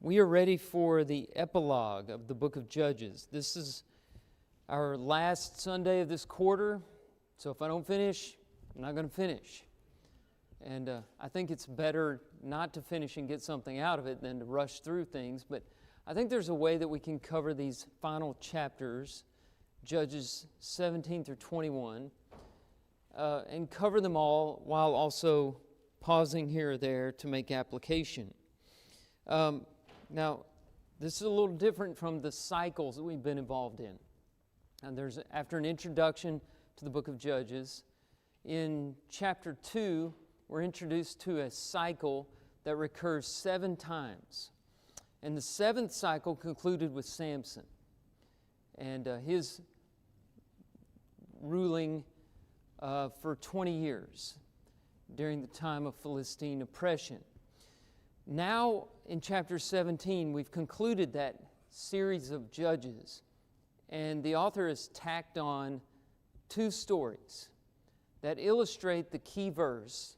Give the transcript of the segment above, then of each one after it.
We are ready for the epilogue of the book of Judges. This is our last Sunday of this quarter, so if I don't finish, I'm not going to finish. And I think it's better not to finish and get something out of it than to rush through things, but I think there's a way that we can cover these final chapters, Judges 17 through 21, and cover them all while also pausing here or there to make application. Now, this is a little different from the cycles that we've been involved in. And after an introduction to the book of Judges, in chapter 2, we're introduced to a cycle that recurs 7 times. And the 7th cycle concluded with Samson and his ruling for 20 years during the time of Philistine oppression. Now, in chapter 17, we've concluded that series of judges, and the author has tacked on 2 stories that illustrate the key verse,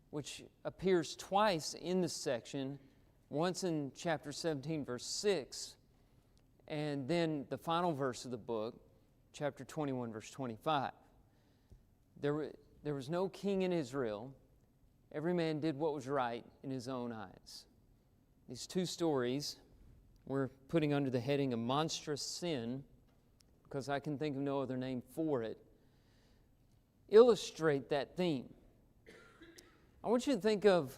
which appears twice in this section, once in chapter 17, verse 6, and then the final verse of the book, chapter 21, verse 25. There was no king in Israel. Every man did what was right in his own eyes. These 2 stories we're putting under the heading of Monstrous Sin, because I can think of no other name for it, illustrate that theme. I want you to think of,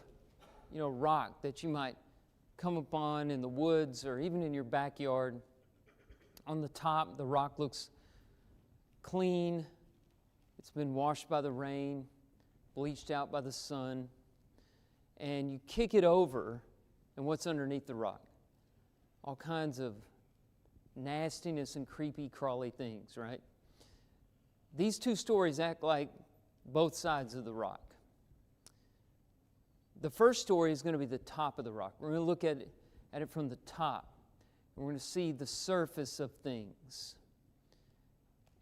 rock that you might come upon in the woods or even in your backyard. On the top, the rock looks clean. It's been washed by the rain, bleached out by the sun, and you kick it over, and what's underneath the rock? All kinds of nastiness and creepy, crawly things, right? These 2 stories act like both sides of the rock. The first story is going to be the top of the rock. We're going to look at it from the top. We're going to see the surface of things.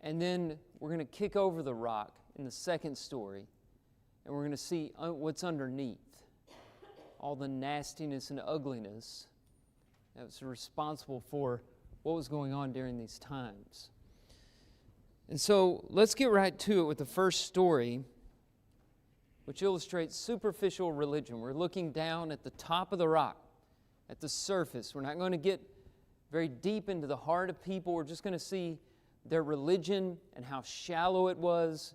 And then we're going to kick over the rock in the second story, and we're going to see what's underneath. All the nastiness and ugliness that was responsible for what was going on during these times. And so let's get right to it with the first story, which illustrates superficial religion. We're looking down at the top of the rock, at the surface. We're not going to get very deep into the heart of people. We're just going to see their religion and how shallow it was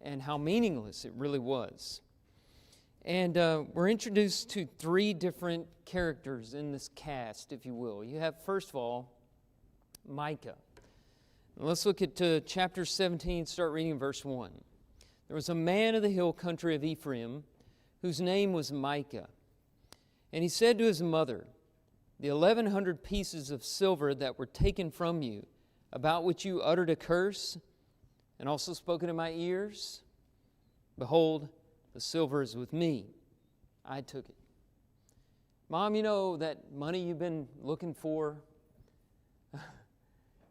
and how meaningless it really was. And we're introduced to 3 different characters in this cast, if you will. You have, first of all, Micah. Let's look at chapter 17, start reading verse 1. There was a man of the hill country of Ephraim whose name was Micah. And he said to his mother, "The 1,100 pieces of silver that were taken from you, about which you uttered a curse, and also spoken in my ears, behold, the silver is with me. I took it." Mom, you know that money you've been looking for?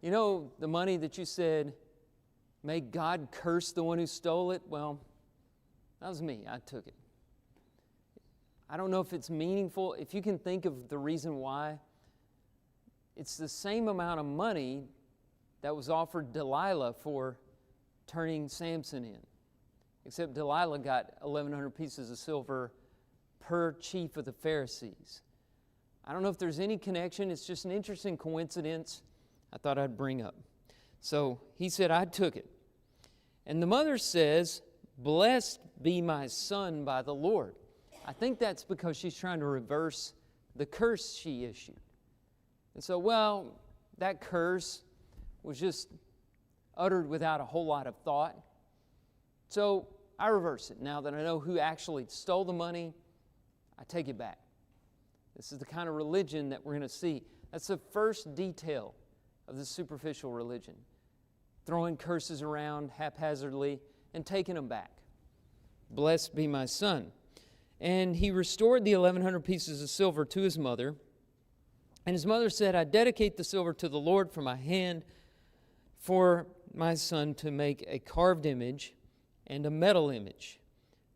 You know the money that you said, "May God curse the one who stole it"? Well, that was me. I took it. I don't know if it's meaningful. If you can think of the reason why, it's the same amount of money that was offered Delilah for turning Samson in. Except Delilah got 1,100 pieces of silver per chief of the Pharisees. I don't know if there's any connection. It's just an interesting coincidence I thought I'd bring up. So he said, "I took it." And the mother says, "Blessed be my son by the Lord." I think that's because she's trying to reverse the curse she issued. And so, that curse was just uttered without a whole lot of thought. So I reverse it. Now that I know who actually stole the money, I take it back. This is the kind of religion that we're going to see. That's the first detail of the superficial religion. Throwing curses around haphazardly and taking them back. Blessed be my son. And he restored the 1,100 pieces of silver to his mother. And his mother said, "I dedicate the silver to the Lord from my hand for my son to make a carved image and a metal image.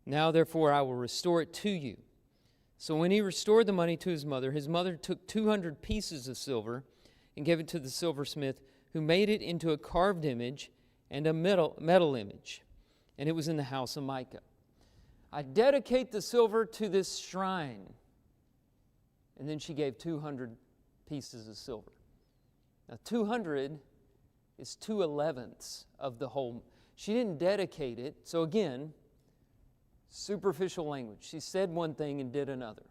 Now, therefore, I will restore it to you." So when he restored the money to his mother took 200 pieces of silver and gave it to the silversmith, who made it into a carved image and a metal image. And it was in the house of Micah. I dedicate the silver to this shrine. And then she gave 200 pieces of silver. Now 200 is 2/11 of the whole. She didn't dedicate it. So again, superficial language. She said one thing and did another.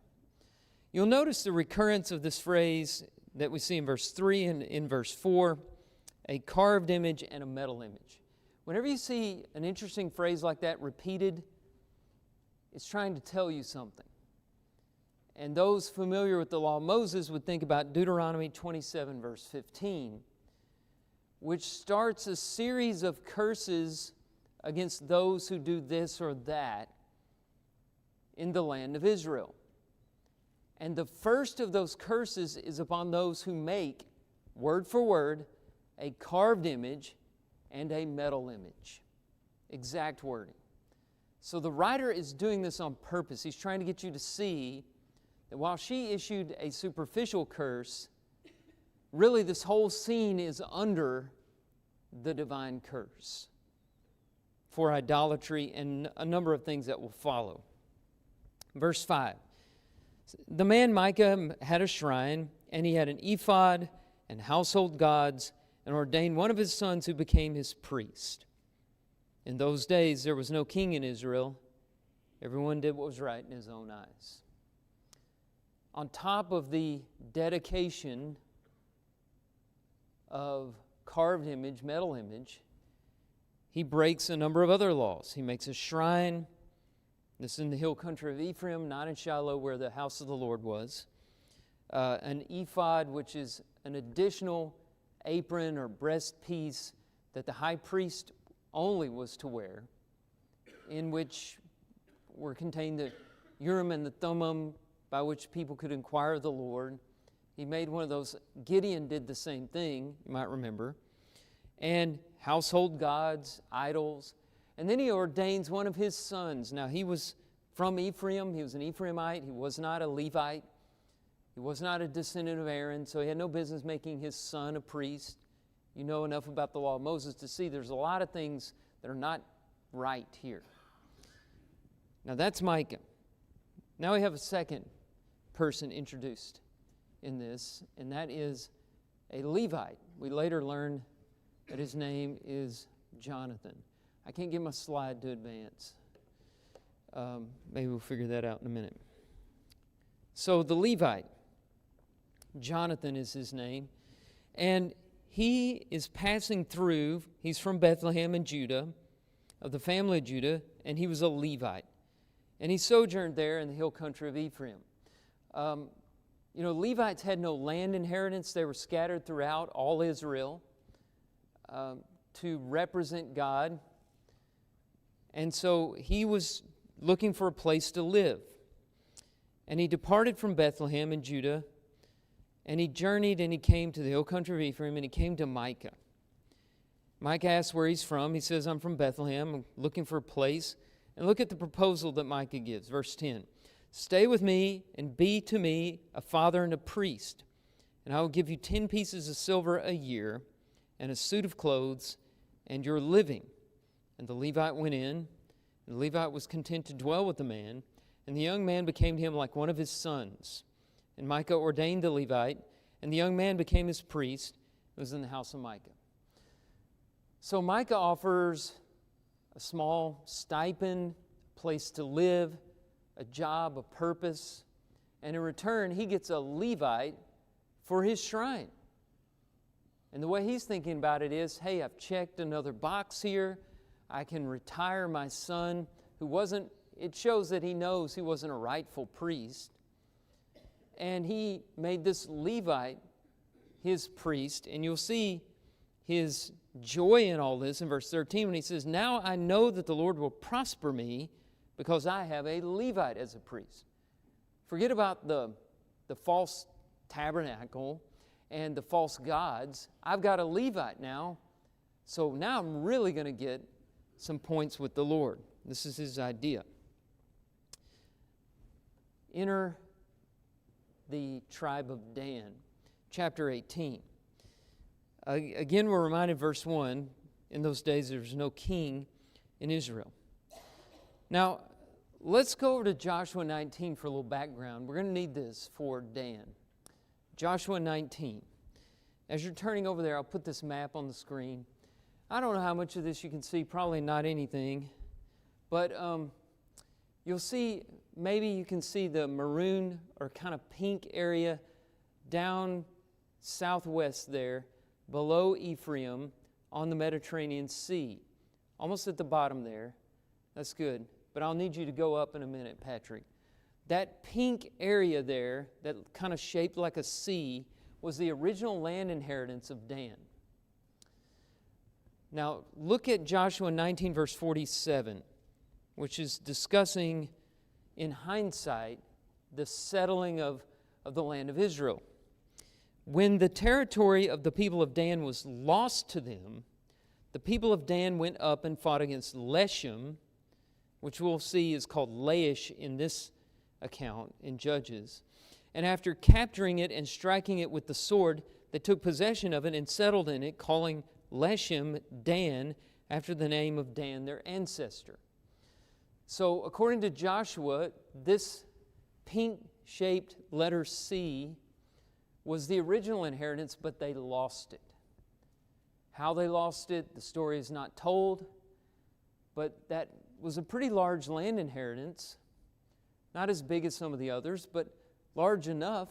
You'll notice the recurrence of this phrase that we see in verse 3 and in verse 4, a carved image and a metal image. Whenever you see an interesting phrase like that repeated, it's trying to tell you something. And those familiar with the law of Moses would think about Deuteronomy 27, verse 15, which starts a series of curses against those who do this or that in the land of Israel. And the first of those curses is upon those who make, word for word, a carved image and a metal image. Exact wording. So the writer is doing this on purpose. He's trying to get you to see that while she issued a superficial curse, really this whole scene is under the divine curse for idolatry and a number of things that will follow. Verse 5. The man Micah had a shrine, and he had an ephod and household gods, and ordained one of his sons who became his priest. In those days there was no king in Israel. Everyone did what was right in his own eyes. On top of the dedication of carved image, metal image, he breaks a number of other laws. He makes a shrine. This is in the hill country of Ephraim, not in Shiloh where the house of the Lord was. An ephod, which is an additional apron or breast piece that the high priest only was to wear, in which were contained the Urim and the Thummim by which people could inquire of the Lord. He made one of those. Gideon did the same thing, you might remember. And household gods, idols. And then he ordains one of his sons. Now he was from Ephraim. He was an Ephraimite. He was not a Levite. He was not a descendant of Aaron, so he had no business making his son a priest. You know enough about the law of Moses to see there's a lot of things that are not right here. Now that's Micah. Now we have a second person introduced in this, and that is a Levite. We later learn that his name is Jonathan. I can't get my slide to advance. Maybe we'll figure that out in a minute. So the Levite, Jonathan is his name, and he is passing through. He's from Bethlehem in Judah, of the family of Judah, and he was a Levite. And he sojourned there in the hill country of Ephraim. Levites had no land inheritance. They were scattered throughout all Israel to represent God. And so he was looking for a place to live. And he departed from Bethlehem in Judah, and he journeyed and he came to the hill country of Ephraim, and he came to Micah. Micah asks where he's from. He says, I'm from Bethlehem. I'm looking for a place. And look at the proposal that Micah gives. Verse 10. Stay with me and be to me a father and a priest, and I will give you 10 pieces of silver a year and a suit of clothes and your living. And the Levite went in, and the Levite was content to dwell with the man, and the young man became to him like one of his sons. And Micah ordained the Levite, and the young man became his priest. It was in the house of Micah. So Micah offers a small stipend, place to live, a job, a purpose, and in return he gets a Levite for his shrine. And the way he's thinking about it is, hey, I've checked another box here. I can retire my son who wasn't, it shows that he knows he wasn't a rightful priest. And he made this Levite his priest, and you'll see his joy in all this in verse 13 when he says, now I know that the Lord will prosper me because I have a Levite as a priest. Forget about the false tabernacle and the false gods. I've got a Levite now, so now I'm really going to get some points with the Lord. This is his idea. enter the tribe of Dan. Chapter 18. Again, we're reminded, verse 1, in those days there was no king in Israel. Now, let's go over to Joshua 19 for a little background. We're going to need this for Dan. Joshua 19. As you're turning over there, I'll put this map on the screen. I don't know how much of this you can see, probably not anything. But you'll see, maybe you can see the maroon or kind of pink area down southwest there, below Ephraim on the Mediterranean Sea. Almost at the bottom there. That's good. But I'll need you to go up in a minute, Patrick. That pink area there, that kind of shaped like a C, was the original land inheritance of Dan. Now, look at Joshua 19, verse 47, which is discussing, in hindsight, the settling of the land of Israel. When the territory of the people of Dan was lost to them, the people of Dan went up and fought against Leshem, which we'll see is called Laish in this account in Judges. And after capturing it and striking it with the sword, they took possession of it and settled in it, calling Leshem Dan, after the name of Dan, their ancestor. So according to Joshua, this pink-shaped letter C was the original inheritance, but they lost it. How they lost it, the story is not told, but that was a pretty large land inheritance. Not as big as some of the others, but large enough.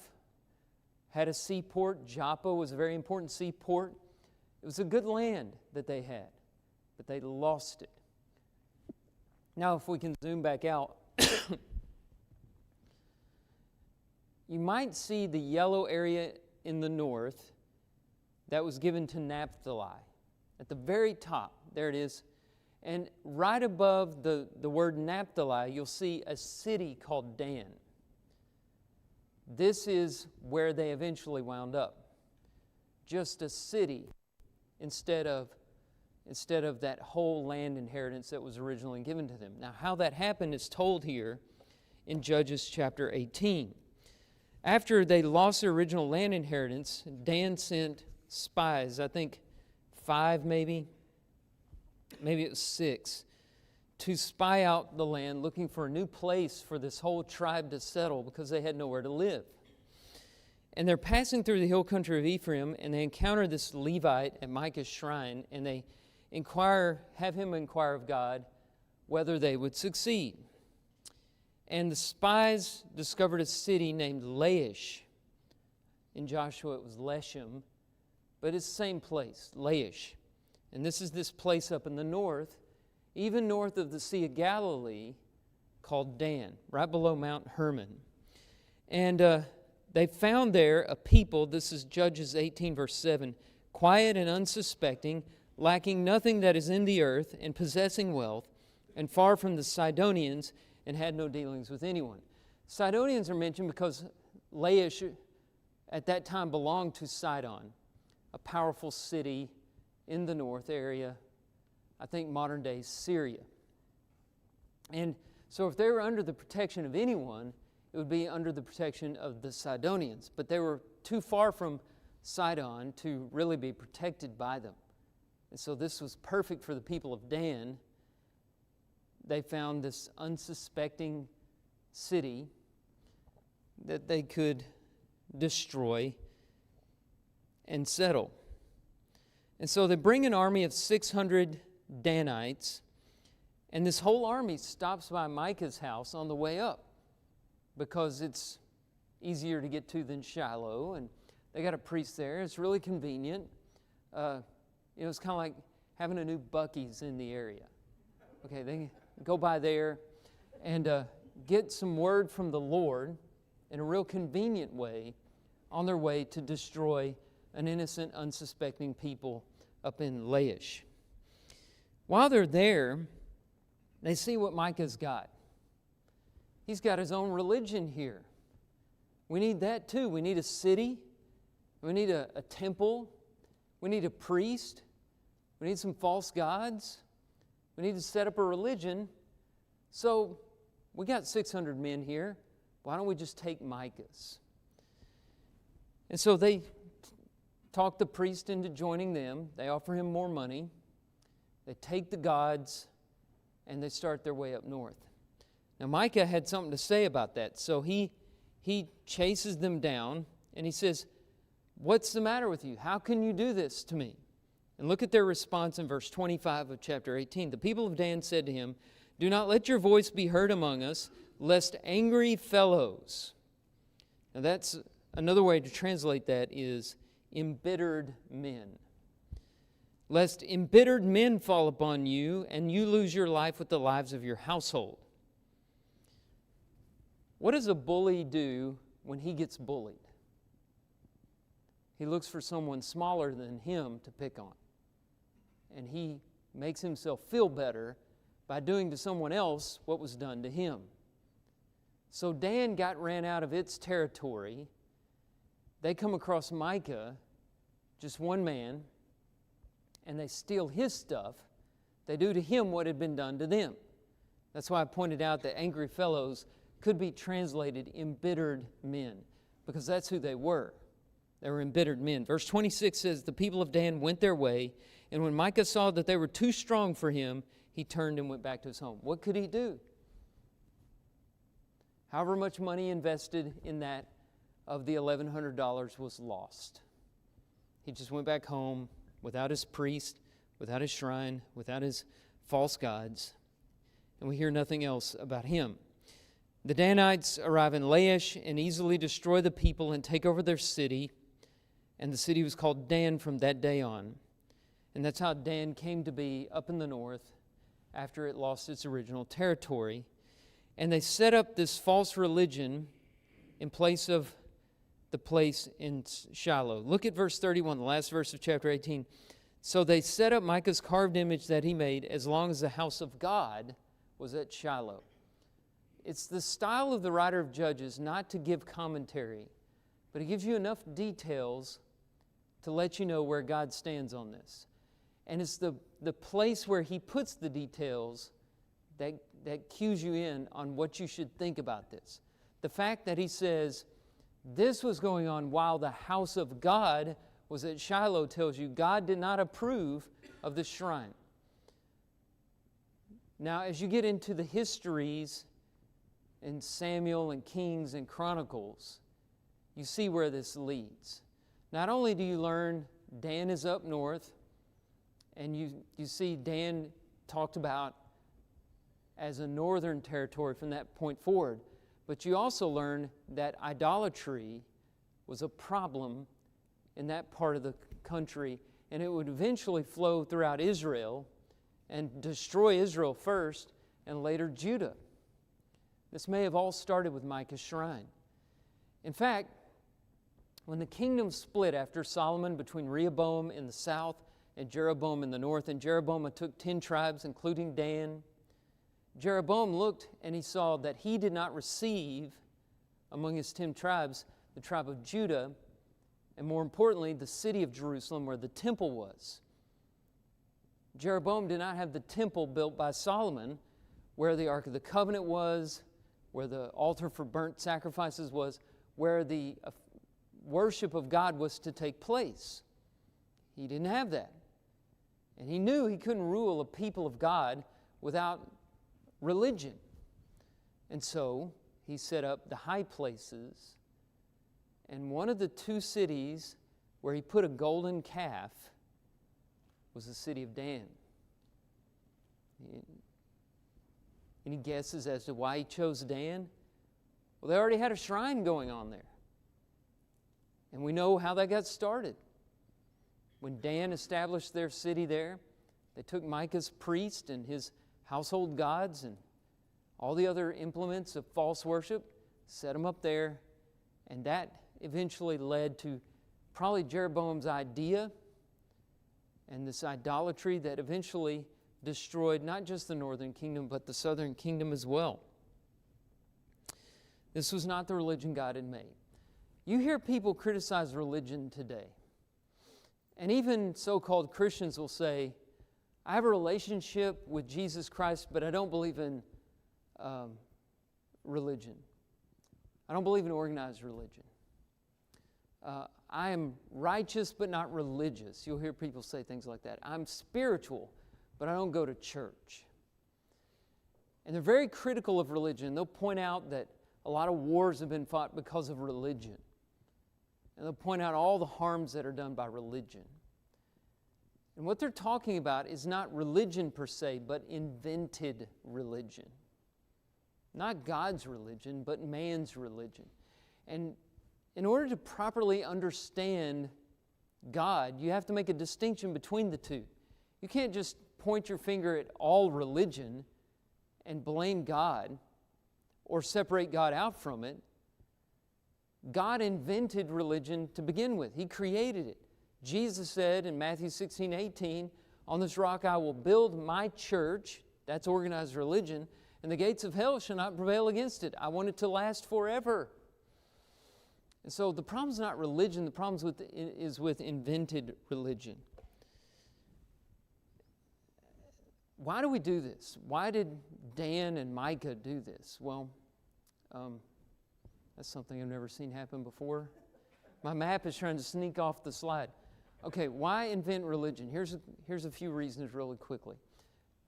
Had a seaport. Joppa was a very important seaport. It was a good land that they had, but they lost it. Now, if we can zoom back out, you might see the yellow area in the north that was given to Naphtali. At the very top, there it is. And right above the word Naphtali, you'll see a city called Dan. This is where they eventually wound up. Just a city instead of that whole land inheritance that was originally given to them. Now, how that happened is told here in Judges chapter 18. After they lost their original land inheritance, Dan sent spies, I think 5 maybe it was 6, to spy out the land, looking for a new place for this whole tribe to settle because they had nowhere to live. And they're passing through the hill country of Ephraim, and they encounter this Levite at Micah's shrine, and they have him inquire of God whether they would succeed. And the spies discovered a city named Laish. In Joshua it was Leshem, but it's the same place, Laish. And this is this place up in the north, even north of the Sea of Galilee, called Dan, right below Mount Hermon. And they found there a people, this is Judges 18, verse 7, quiet and unsuspecting, lacking nothing that is in the earth, and possessing wealth, and far from the Sidonians, and had no dealings with anyone. Sidonians are mentioned because Laish at that time belonged to Sidon, a powerful city in the north area, I think modern-day Syria. And so if they were under the protection of anyone, it would be under the protection of the Sidonians. But they were too far from Sidon to really be protected by them. And so this was perfect for the people of Dan. They found this unsuspecting city that they could destroy and settle. And so they bring an army of 600 Danites, and this whole army stops by Micah's house on the way up because it's easier to get to than Shiloh, and they got a priest there. It's really convenient. It's kind of like having a new Buc-ee's in the area. Okay, they go by there and get some word from the Lord in a real convenient way on their way to destroy an innocent, unsuspecting people up in Laish. While they're there, they see what Micah's got. He's got his own religion here. We need that too. We need a city. We need a temple. We need a priest. We need some false gods. We need to set up a religion. So we got 600 men here. Why don't we just take Micah's? And so they talk the priest into joining them. They offer him more money. They take the gods, and they start their way up north. Now, Micah had something to say about that. So he chases them down, and he says, "What's the matter with you? How can you do this to me?" And look at their response in verse 25 of chapter 18. The people of Dan said to him, "Do not let your voice be heard among us, lest angry fellows." Now that's another way to translate that is embittered men. "Lest embittered men fall upon you, and you lose your life with the lives of your household." What does a bully do when he gets bullied? He looks for someone smaller than him to pick on. And he makes himself feel better by doing to someone else what was done to him. So Dan ran out of its territory. They come across Micah, just one man, and they steal his stuff. They do to him what had been done to them. That's why I pointed out that angry fellows could be translated embittered men, because that's who they were. They were embittered men. Verse 26 says, the people of Dan went their way, and when Micah saw that they were too strong for him, he turned and went back to his home. What could he do? However much money invested in that of the $1,100 was lost. He just went back home without his priest, without his shrine, without his false gods, and we hear nothing else about him. The Danites arrive in Laish and easily destroy the people and take over their city, and the city was called Dan from that day on. And that's how Dan came to be up in the north after it lost its original territory. And they set up this false religion in place of the place in Shiloh. Look at verse 31, the last verse of chapter 18. So they set up Micah's carved image that he made as long as the house of God was at Shiloh. It's the style of the writer of Judges not to give commentary, but he gives you enough details to let you know where God stands on this. And it's the place where he puts the details that cues you in on what you should think about this. The fact that he says this was going on while the house of God was at Shiloh tells you God did not approve of the shrine. Now, as you get into the histories in Samuel and Kings and Chronicles, you see where this leads. Not only do you learn Dan is up north, and you see Dan talked about as a northern territory from that point forward, but you also learn that idolatry was a problem in that part of the country, and it would eventually flow throughout Israel and destroy Israel first and later Judah. This may have all started with Micah's shrine. In fact, when the kingdom split after Solomon between Rehoboam in the south and Jeroboam in the north, and Jeroboam took 10 tribes, including Dan, Jeroboam looked and he saw that he did not receive among his 10 tribes the tribe of Judah, and more importantly, the city of Jerusalem where the temple was. Jeroboam did not have the temple built by Solomon, where the Ark of the Covenant was, where the altar for burnt sacrifices was, where the worship of God was to take place. He didn't have that. And he knew he couldn't rule a people of God without religion. And so he set up the high places. And one of the 2 cities where he put a golden calf was the city of Dan. Any guesses as to why he chose Dan? Well, they already had a shrine going on there. And we know how that got started. When Dan established their city there, they took Micah's priest and his household gods and all the other implements of false worship, set them up there, and that eventually led to probably Jeroboam's idea and this idolatry that eventually destroyed not just the northern kingdom, but the southern kingdom as well. This was not the religion God had made. You hear people criticize religion today. And even so-called Christians will say, I have a relationship with Jesus Christ, but I don't believe in religion. I don't believe in organized religion. I am righteous but not religious. You'll hear people say things like that. I'm spiritual, but I don't go to church. And they're very critical of religion. They'll point out that a lot of wars have been fought because of religion. And they'll point out all the harms that are done by religion. And what they're talking about is not religion per se, but invented religion. Not God's religion, but man's religion. And in order to properly understand God, you have to make a distinction between the two. You can't just point your finger at all religion and blame God or separate God out from it. God invented religion to begin with. He created it. Jesus said in Matthew 16:18, "On this rock I will build my church," that's organized religion, "and the gates of hell shall not prevail against it." I want it to last forever. And so the problem is not religion, the problem is with invented religion. Why do we do this? Why did Dan and Micah do this? Well, that's something I've never seen happen before. My map is trying to sneak off the slide. Okay, why invent religion? Here's a few reasons really quickly.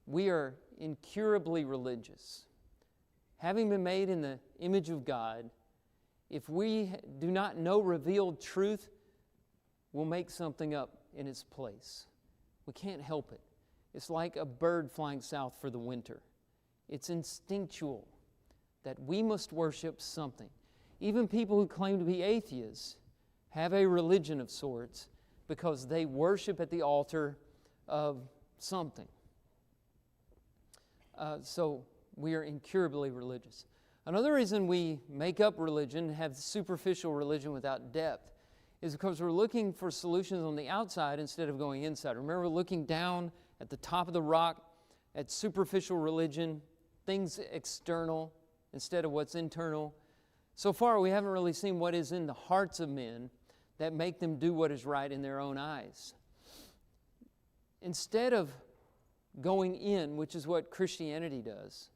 We are incurably religious. Having been made in the image of God, if we do not know revealed truth, we'll make something up in its place. We can't help it. It's like a bird flying south for the winter. It's instinctual that we must worship something. Even people who claim to be atheists have a religion of sorts because they worship at the altar of something. So we are incurably religious. Another reason we make up religion, have superficial religion without depth, is because we're looking for solutions on the outside instead of going inside. Remember, looking down at the top of the rock at superficial religion, things external instead of what's internal. So far, we haven't really seen what is in the hearts of men that make them do what is right in their own eyes. Instead of going in, which is what Christianity does,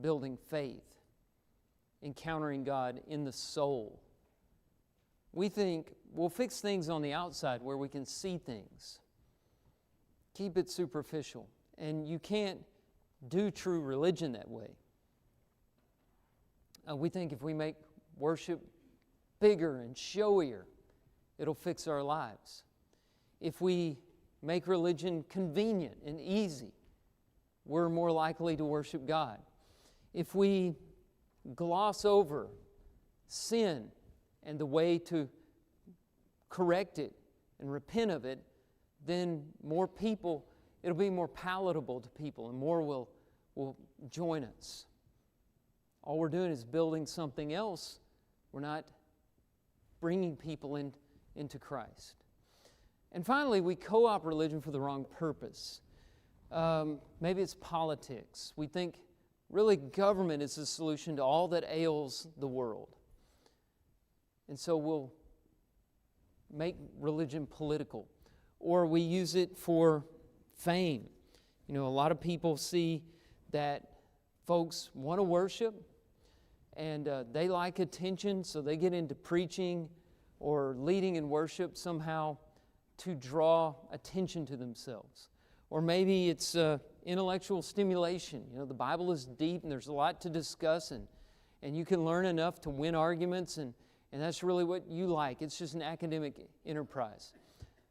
building faith, encountering God in the soul, we think we'll fix things on the outside where we can see things. Keep it superficial. And you can't do true religion that way. We think if we make worship bigger and showier, it'll fix our lives. If we make religion convenient and easy, we're more likely to worship God. If we gloss over sin and the way to correct it and repent of it, then more people, it'll be more palatable to people and more will join us. All we're doing is building something else. We're not bringing people into Christ. And finally, we co-opt religion for the wrong purpose. Maybe it's politics. We think really government is the solution to all that ails the world. And so we'll make religion political. Or we use it for fame. You know, a lot of people see that folks want to worship and they like attention, so they get into preaching or leading in worship somehow to draw attention to themselves. Or maybe it's intellectual stimulation. You know, the Bible is deep and there's a lot to discuss, and you can learn enough to win arguments, and that's really what you like. It's just an academic enterprise.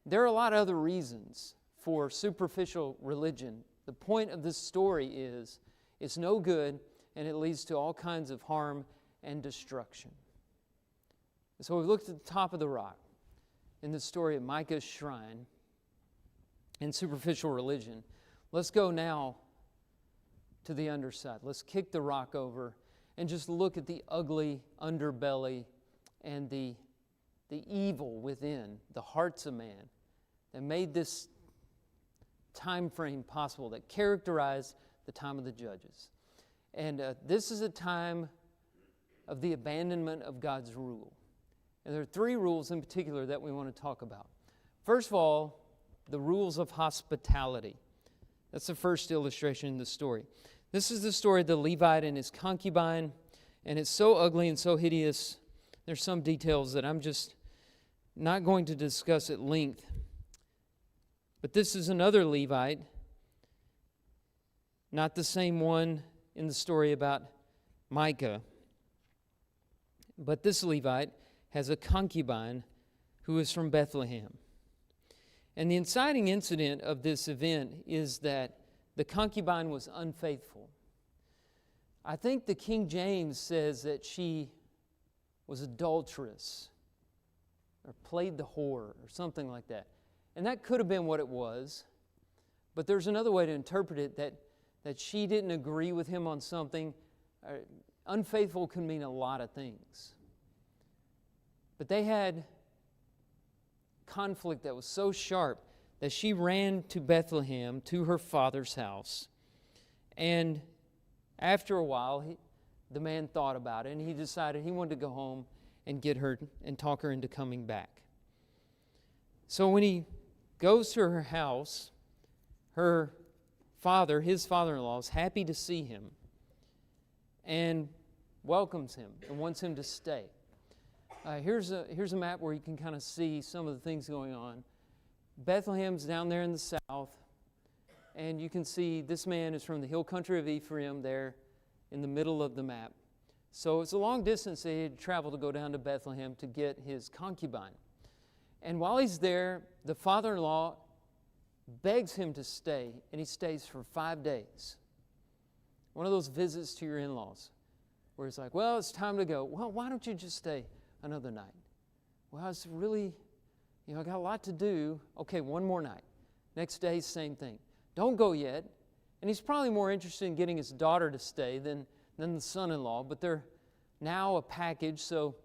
There are a lot of other reasons for superficial religion. The point of this story is it's no good, and it leads to all kinds of harm and destruction. So we've looked at the top of the rock in the story of Micah's shrine and superficial religion. Let's go now to the underside. Let's kick the rock over and just look at the ugly underbelly and the evil within the hearts of man that made this time frame possible, that characterized the time of the judges. And this is a time of the abandonment of God's rule. And there are three rules in particular that we want to talk about. First of all, the rules of hospitality. That's the first illustration in the story. This is the story of the Levite and his concubine. And it's so ugly and so hideous. There's some details that I'm just not going to discuss at length. But this is another Levite, not the same one in the story about Micah. But this Levite has a concubine who is from Bethlehem. And the inciting incident of this event is that the concubine was unfaithful. I think the King James says that she was adulterous or played the whore or something like that. And that could have been what it was. But there's another way to interpret it, that she didn't agree with him on something. Unfaithful can mean a lot of things. But they had conflict that was so sharp that she ran to Bethlehem, to her father's house. And after a while, the man thought about it, and he decided he wanted to go home and get her and talk her into coming back. So when he goes to her house, her father, his father-in-law, is happy to see him and welcomes him and wants him to stay. Here's a map where you can kind of see some of the things going on. Bethlehem's down there in the south, and you can see this man is from the hill country of Ephraim there in the middle of the map. So it's a long distance that he had traveled to go down to Bethlehem to get his concubine. And while he's there, the father-in-law begs him to stay, and he stays for 5 days. One of those visits to your in-laws where it's like, well, it's time to go. Well, why don't you just stay another night? Well, it's really, I got a lot to do. Okay, one more night. Next day, same thing. Don't go yet. And he's probably more interested in getting his daughter to stay than the son-in-law, but they're now a package, so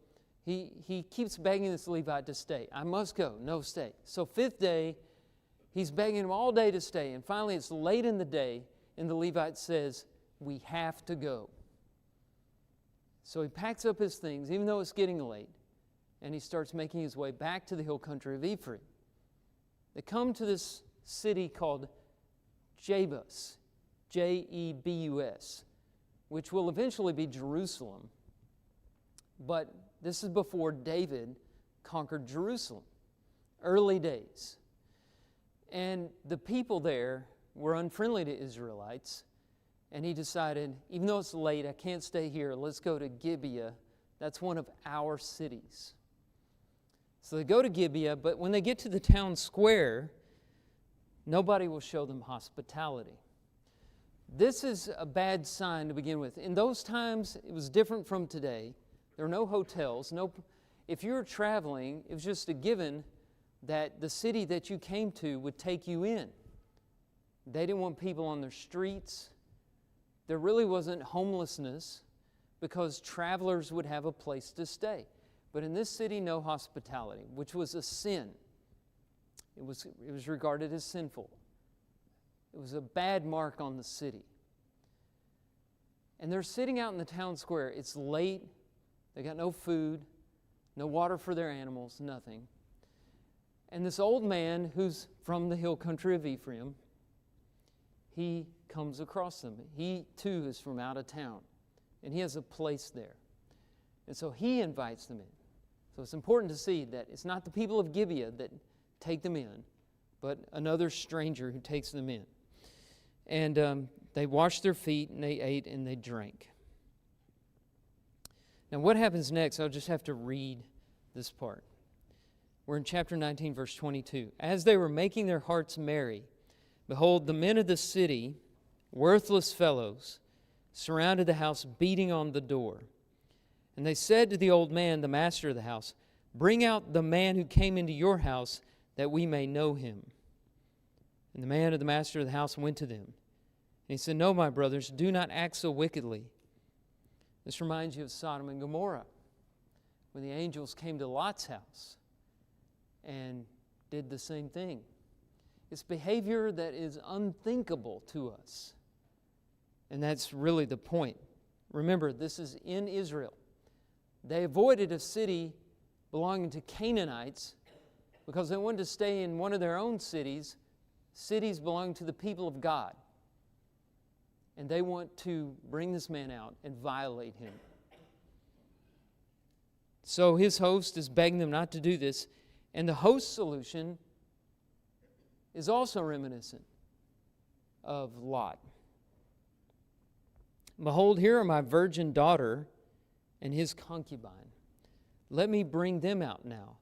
he keeps begging this Levite to stay. I must go. No, stay. So 5th day, he's begging him all day to stay, and finally it's late in the day, and the Levite says, we have to go. So he packs up his things, even though it's getting late, and he starts making his way back to the hill country of Ephraim. They come to this city called Jebus, Jebus, which will eventually be Jerusalem. But this is before David conquered Jerusalem, early days. And the people there were unfriendly to Israelites, and he decided, even though it's late, I can't stay here, let's go to Gibeah. That's one of our cities. So they go to Gibeah, but when they get to the town square, nobody will show them hospitality. This is a bad sign to begin with. In those times, it was different from today. There were no hotels. If you were traveling, it was just a given that the city that you came to would take you in. They didn't want people on their streets. There really wasn't homelessness because travelers would have a place to stay. But in this city, no hospitality, which was a sin. It was regarded as sinful. It was a bad mark on the city. And they're sitting out in the town square. It's late. They got no food, no water for their animals, nothing. And this old man who's from the hill country of Ephraim, he comes across them. He too is from out of town, and he has a place there. And so he invites them in. So it's important to see that it's not the people of Gibeah that take them in, but another stranger who takes them in. And they washed their feet, and they ate, and they drank. Now what happens next, I'll just have to read this part. We're in chapter 19, verse 22. As they were making their hearts merry, behold, the men of the city, worthless fellows, surrounded the house, beating on the door. And they said to the old man, the master of the house, bring out the man who came into your house, that we may know him. And the man of the master of the house went to them. And he said, no, my brothers, do not act so wickedly. This reminds you of Sodom and Gomorrah, when the angels came to Lot's house and did the same thing. It's behavior that is unthinkable to us. And that's really the point. Remember, this is in Israel. They avoided a city belonging to Canaanites because they wanted to stay in one of their own cities belonging to the people of God. And they want to bring this man out and violate him. So his host is begging them not to do this. And the host's solution is also reminiscent of Lot. Behold, here are my virgin daughter and his concubine. Let me bring them out now.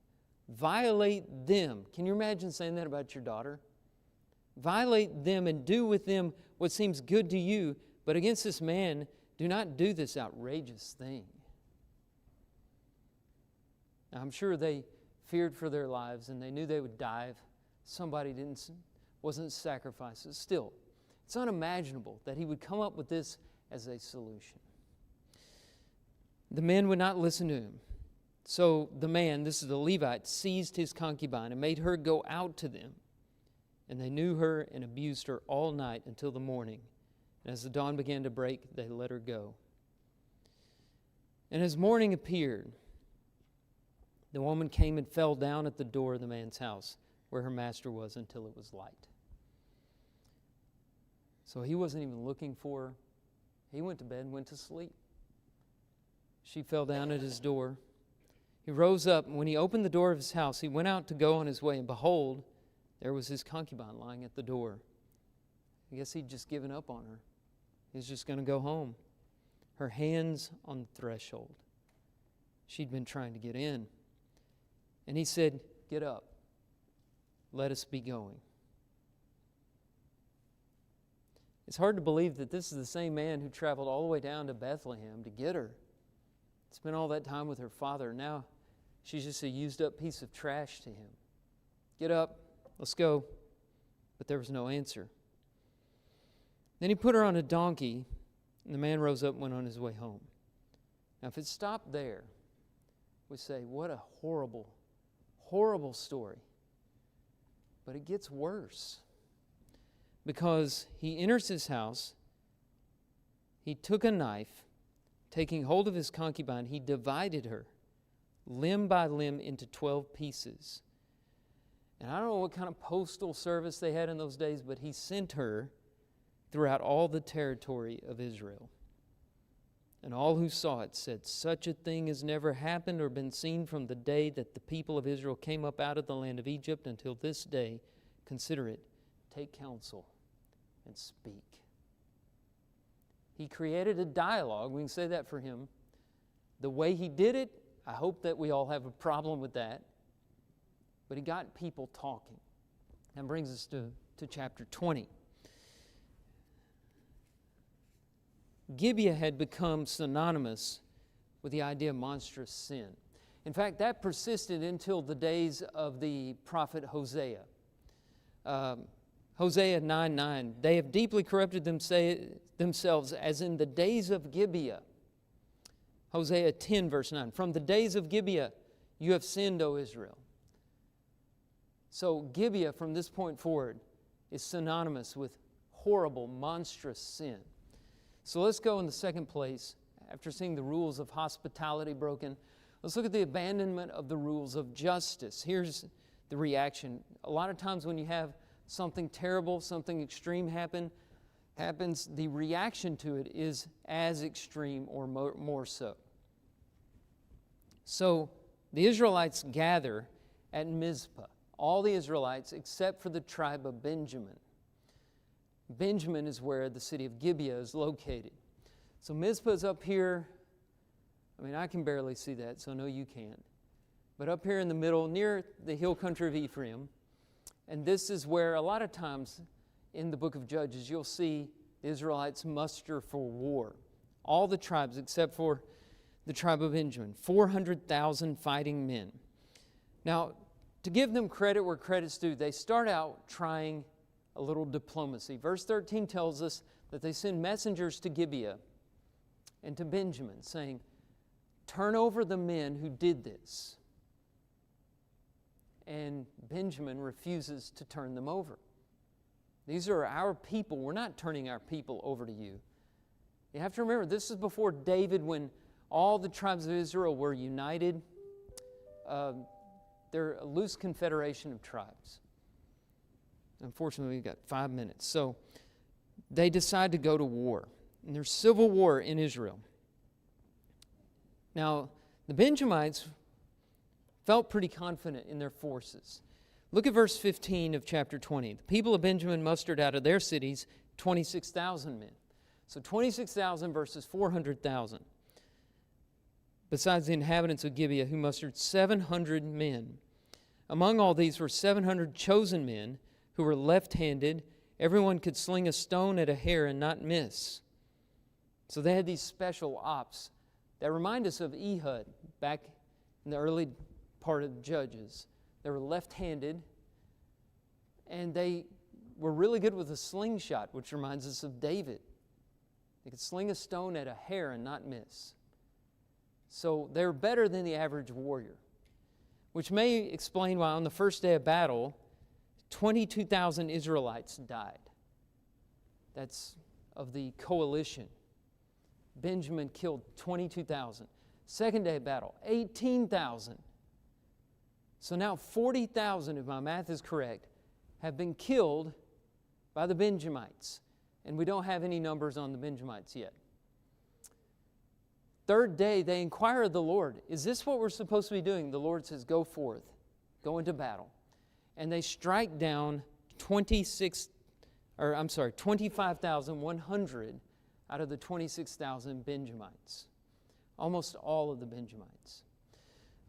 Violate them. Can you imagine saying that about your daughter? Violate them and do with them what seems good to you, but against this man, do not do this outrageous thing. Now, I'm sure they feared for their lives and they knew they would die if somebody wasn't sacrificed. Still, it's unimaginable that he would come up with this as a solution. The men would not listen to him. So the man, this is the Levite, seized his concubine and made her go out to them. And they knew her and abused her all night until the morning. And as the dawn began to break, they let her go. And as morning appeared, the woman came and fell down at the door of the man's house where her master was until it was light. So he wasn't even looking for her. He went to bed and went to sleep. She fell down at his door. He rose up, and when he opened the door of his house, he went out to go on his way, and behold, there was his concubine lying at the door. I guess he'd just given up on her. He was just going to go home. Her hands on the threshold. She'd been trying to get in. And he said, "Get up. Let us be going." It's hard to believe that this is the same man who traveled all the way down to Bethlehem to get her. Spent all that time with her father. Now she's just a used up piece of trash to him. "Get up, let's go." But there was no answer. Then he put her on a donkey, and the man rose up and went on his way home. Now if it stopped there, we say, what a horrible, horrible story. But it gets worse. Because he enters his house, he took a knife, taking hold of his concubine, he divided her, limb by limb, into 12 pieces. And I don't know what kind of postal service they had in those days, but he sent her throughout all the territory of Israel. And all who saw it said, "Such a thing has never happened or been seen from the day that the people of Israel came up out of the land of Egypt until this day. Consider it, take counsel, and speak." He created a dialogue. We can say that for him. The way he did it, I hope that we all have a problem with that. But he got people talking. That brings us to chapter 20. Gibeah had become synonymous with the idea of monstrous sin. In fact, that persisted until the days of the prophet Hosea. Hosea 9:9, "They have deeply corrupted themselves as in the days of Gibeah." Hosea 10, verse 9, "From the days of Gibeah you have sinned, O Israel." So Gibeah, from this point forward, is synonymous with horrible, monstrous sin. So let's go in the second place, after seeing the rules of hospitality broken, let's look at the abandonment of the rules of justice. Here's the reaction. A lot of times when you have something terrible, something extreme happens, the reaction to it is as extreme or more so. So the Israelites gather at Mizpah, all the Israelites except for the tribe of Benjamin. Benjamin is where the city of Gibeah is located. So Mizpah is up here. I mean, I can barely see that, so no, you can't. But up here in the middle, near the hill country of Ephraim, and this is where a lot of times in the book of Judges, you'll see the Israelites muster for war. All the tribes except for the tribe of Benjamin, 400,000 fighting men. Now, to give them credit where credit's due, they start out trying a little diplomacy. Verse 13 tells us that they send messengers to Gibeah and to Benjamin saying, "Turn over the men who did this." And Benjamin refuses to turn them over. These are our people. We're not turning our people over to you. You have to remember, this is before David, when all the tribes of Israel were united. They're a loose confederation of tribes. Unfortunately, we've got 5 minutes. So they decide to go to war. And there's civil war in Israel. Now, the Benjamites felt pretty confident in their forces. Look at verse 15 of chapter 20. The people of Benjamin mustered out of their cities 26,000 men. So 26,000 versus 400,000. Besides the inhabitants of Gibeah, who mustered 700 men. Among all these were 700 chosen men who were left-handed. Everyone could sling a stone at a hair and not miss. So they had these special ops that remind us of Ehud back in the early part of Judges. They were left-handed, and they were really good with a slingshot, which reminds us of David. They could sling a stone at a hair and not miss. So they're better than the average warrior, which may explain why on the first day of battle, 22,000 Israelites died. That's of the coalition. Benjamin killed 22,000. Second day of battle, 18,000. So now 40,000, if my math is correct, have been killed by the Benjamites. And we don't have any numbers on the Benjamites yet. Third day, they inquire of the Lord, is this what we're supposed to be doing? The Lord says, go forth, go into battle. And they strike down 25,100 out of the 26,000 Benjamites. Almost all of the Benjamites.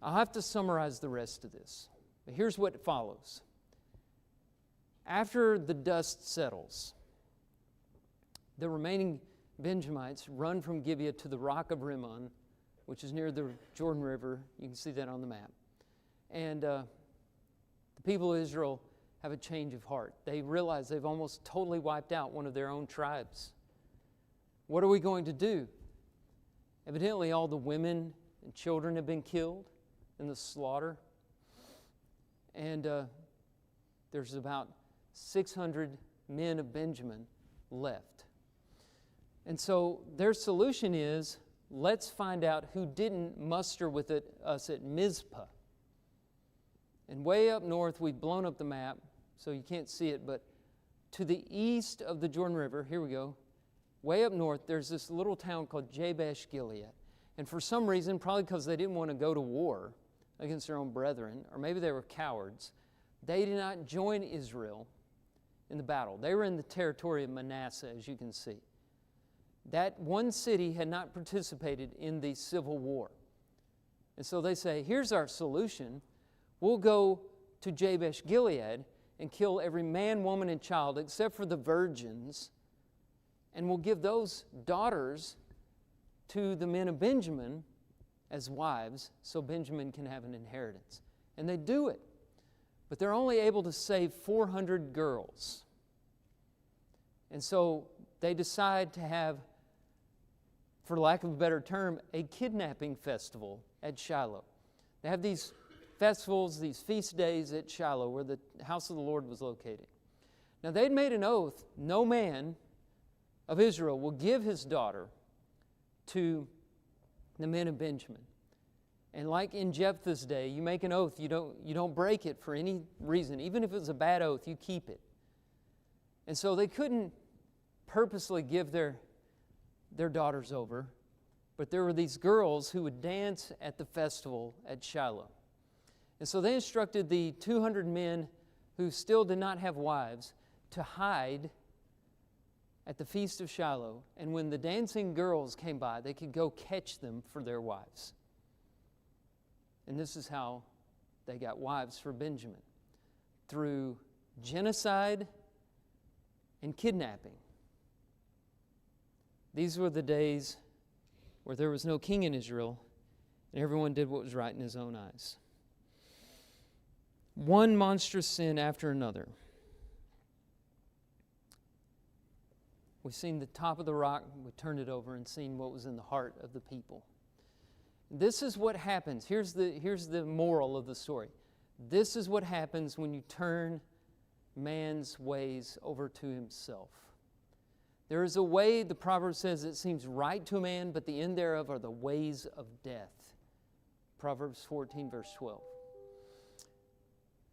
I'll have to summarize the rest of this. But here's what follows. After the dust settles, the remaining Benjamites run from Gibeah to the rock of Rimmon, which is near the Jordan River. You can see that on the map. And the people of Israel have a change of heart. They realize they've almost totally wiped out one of their own tribes. What are we going to do? Evidently, all the women and children have been killed in the slaughter. And there's about 600 men of Benjamin left. And so their solution is, let's find out who didn't muster with us at Mizpah. And way up north, we've blown up the map, so you can't see it, but to the east of the Jordan River, here we go, way up north, there's this little town called Jabesh Gilead. And for some reason, probably because they didn't want to go to war against their own brethren, or maybe they were cowards, they did not join Israel in the battle. They were in the territory of Manasseh, as you can see. That one city had not participated in the civil war. And so they say, here's our solution. We'll go to Jabesh Gilead and kill every man, woman, and child except for the virgins, and we'll give those daughters to the men of Benjamin as wives so Benjamin can have an inheritance. And they do it. But they're only able to save 400 girls. And so they decide to have, for lack of a better term, a kidnapping festival at Shiloh. They have these festivals, these feast days at Shiloh, where the house of the Lord was located. Now they'd made an oath, no man of Israel will give his daughter to the men of Benjamin. And like in Jephthah's day, you make an oath, you don't break it for any reason. Even if it was a bad oath, you keep it. And so they couldn't purposely give their daughters over, but there were these girls who would dance at the festival at Shiloh. And so they instructed the 200 men who still did not have wives to hide at the feast of Shiloh, and when the dancing girls came by, they could go catch them for their wives. And this is how they got wives for Benjamin, through genocide and kidnapping. These were the days where there was no king in Israel, and everyone did what was right in his own eyes. One monstrous sin after another. We've seen the top of the rock, we turned it over and seen what was in the heart of the people. This is what happens. Here's the moral of the story. This is what happens when you turn man's ways over to himself. There is a way, the proverb says, it seems right to a man, but the end thereof are the ways of death. Proverbs 14, verse 12.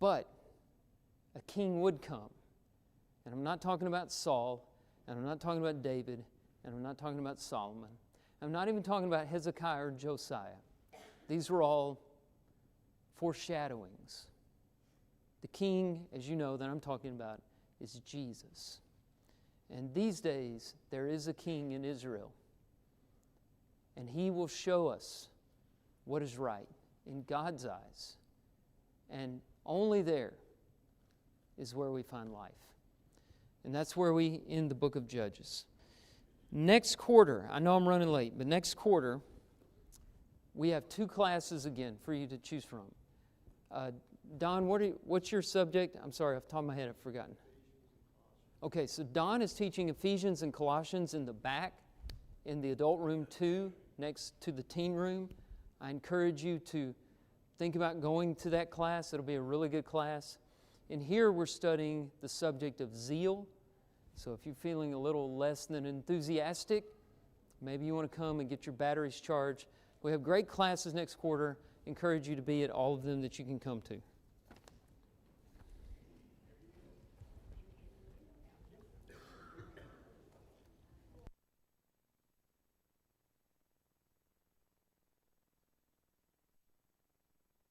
But a king would come. And I'm not talking about Saul, and I'm not talking about David, and I'm not talking about Solomon. I'm not even talking about Hezekiah or Josiah. These were all foreshadowings. The king, as you know, that I'm talking about is Jesus. And these days, there is a king in Israel. And he will show us what is right in God's eyes. And only there is where we find life. And that's where we end the book of Judges. Next quarter, I know I'm running late, but next quarter, we have 2 classes again for you to choose from. Don, what's your subject? I'm sorry, off the top of my head, I've forgotten. Okay, so Don is teaching Ephesians and Colossians in the back, in the adult room 2, next to the teen room. I encourage you to think about going to that class. It'll be a really good class. And here we're studying the subject of zeal. So if you're feeling a little less than enthusiastic, maybe you want to come and get your batteries charged. We have great classes next quarter. Encourage you to be at all of them that you can come to.